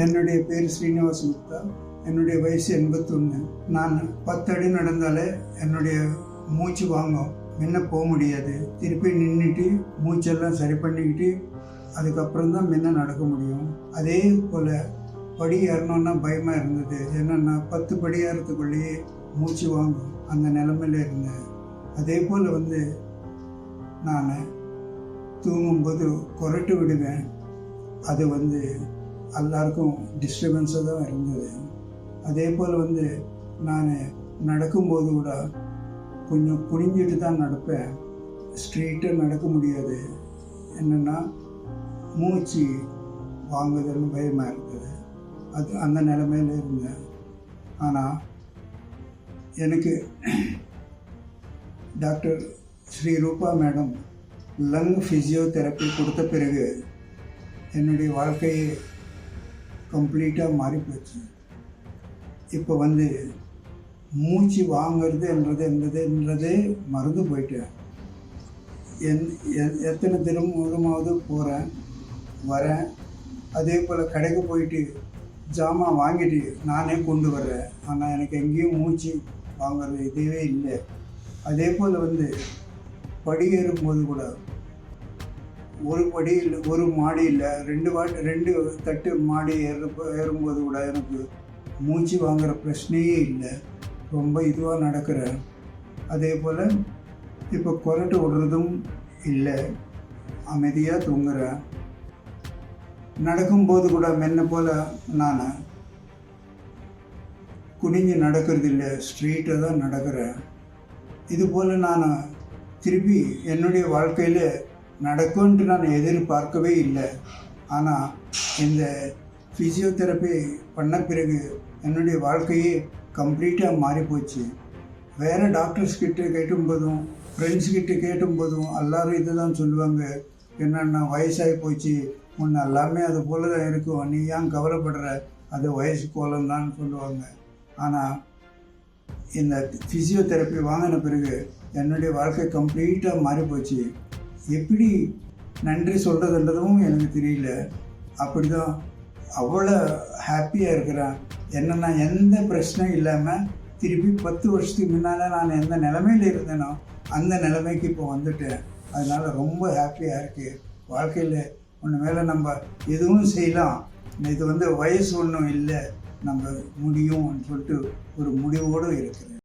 என்னுடைய பேர் ஸ்ரீனிவாஸ் குப்தா. என்னுடைய வயசு 81. நான் 10 அடி நடந்தாலே என்னுடைய மூச்சு வாங்கும், முன்ன போக முடியாது. திருப்பி நின்றுட்டு மூச்செல்லாம் சரி பண்ணிக்கிட்டு அதுக்கப்புறம் தான் முன்ன நடக்க முடியும். அதே போல் படி ஏறணுன்னா பயமாக இருந்தது. என்னென்னா 10 படி ஏறத்துக்குள்ளேயே மூச்சு வாங்கும், அந்த நிலமையில இருந்தேன். அதே போல் நான் தூங்கும்போது கொரட்டு விடுவேன். அது எல்லாருக்கும் டிஸ்டர்பன்ஸாக தான் இருந்தது. அதே போல் நான் நடக்கும்போது கூட கொஞ்சம் குனிஞ்சிட்டு தான் நடப்பேன். ஸ்ட்ரெயிட்டாக நடக்க முடியாது. என்னென்னா மூச்சு வாங்குதல்னு பயமாக இருந்தது. அந்த நிலைமையில் இருந்தேன். ஆனால் எனக்கு டாக்டர் ஸ்ரீ ரூபா மேடம் லங் ஃபிசியோதெரப்பி கொடுத்த பிறகு என்னுடைய வாழ்க்கையை கம்ப்ளீட்டாக மாறி போச்சு. இப்போ மூச்சு வாங்கிறதுன்றதே மறந்து போயிட்டேன். எத்தனை திரும்பமாவது போகிறேன் வரேன். அதே போல் கடைக்கு போயிட்டு ஜாமான் வாங்கிட்டு நானே கொண்டு வர்றேன். ஆனால் எனக்கு எங்கேயும் மூச்சு வாங்கிறது இதுவே இல்லை. அதே போல் படி ஏறும்போது கூட ஒரு படி இல்லை, ஒரு மாடி இல்லை, 2 தட்டு மாடி ஏறும்போது கூட எனக்கு மூச்சு வாங்குகிற பிரச்சனையே இல்லை. ரொம்ப இதுவாக நடக்கிறேன். அதே போல் இப்போ கொரட்டு விடுறதும் இல்லை, அமைதியாக தூங்குறேன். நடக்கும்போது கூட முன்ன போல் நான் குனிஞ்சு நடக்கிறது இல்லை, ஸ்ட்ரெயிட்டாக தான் நடக்கிறேன். இதுபோல் நான் திருப்பி என்னுடைய வாழ்க்கையில் நடக்கும்ன்ட்டு நான் எதிர்பார்க்கவே இல்லை. ஆனால் இந்த ஃபிசியோதெரப்பி பண்ண பிறகு என்னுடைய வாழ்க்கையே கம்ப்ளீட்டாக மாறிப்போச்சு. வேறு டாக்டர்ஸ் கிட்ட கேட்டும்போதும் ஃப்ரெண்ட்ஸ் கிட்ட கேட்டும்போதும் எல்லோரும் இது தான் சொல்லுவாங்க, என்னென்னா வயசாகி போச்சு, முன்ன எல்லாமே அது போல் தான் இருக்கும், நீ ஏன் கவலைப்படுற, அது வயசு கோலம்தான்னு சொல்லுவாங்க. ஆனால் இந்த ஃபிசியோதெரப்பி வாங்கின பிறகு என்னுடைய வாழ்க்கை கம்ப்ளீட்டாக மாறிப்போச்சு. எப்படி நன்றி சொல்கிறதுன்றதும் எனக்கு தெரியல. அப்படி தான் அவ்வளோ ஹாப்பியாக இருக்கிறேன். என்னென்னா எந்த பிரச்சனையும் இல்லாமல் திருப்பி 10 வருஷத்துக்கு முன்னால் நான் எந்த நிலைமையில் இருந்தேனோ அந்த நிலைமைக்கு இப்போ வந்துட்டேன். அதனால் ரொம்ப ஹாப்பியாக இருக்குது. வாழ்க்கையில் ஒன்று மேலே நம்ம எதுவும் செய்யலாம், இது வயசு ஒன்றும் இல்லை, நம்ம முடியும்னு சொல்லிட்டு ஒரு முடிவோடு இருக்கிறேன்.